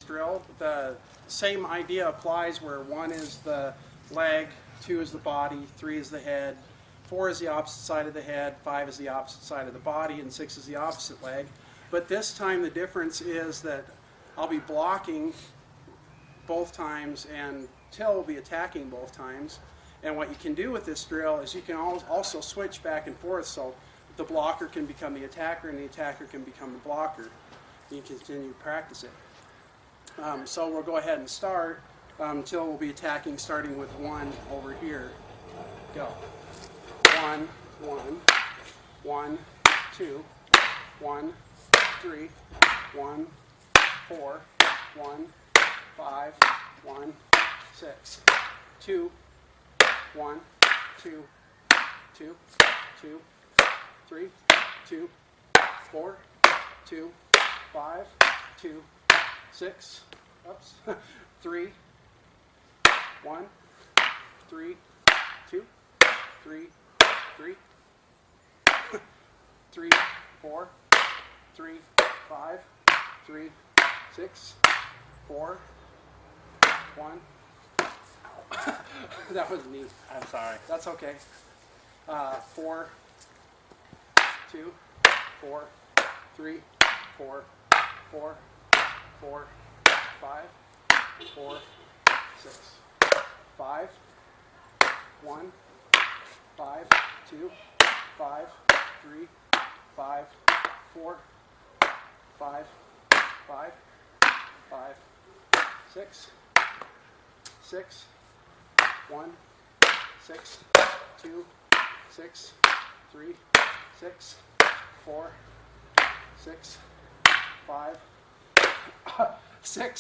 drill, the same idea applies where 1 is the leg, 2 is the body, 3 is the head, 4 is the opposite side of the head, 5 is the opposite side of the body, and 6 is the opposite leg. But this time the difference is that I'll be blocking both times and Till will be attacking both times. And what you can do with this drill is you can also switch back and forth, so the blocker can become the attacker and the attacker can become the blocker. You can continue to practice it. So we'll go ahead and start. Till will be attacking, starting with 1 over here. Go. 1, 1, 1, 2, 1, 3, 1, 4, 1, 5, 1, 6, 2, 1, 2, 2, 2, 3, 2, 4, 2, 5, 2, 6, oops, 3, 1, 3, 2, 3, 3, 3, 4, 3, 5, 3, 6, 4, 1. That was neat. I'm sorry. That's okay. 4, 2, 4, 3, 4, 4, 4, 5, 4, 6, 5, 1, 5, 2, 5, 3, 5, 4, 5, 5, 5, 6, 6, 1, 6, 2, 6, 3, 6, 4, 6, 5, 6.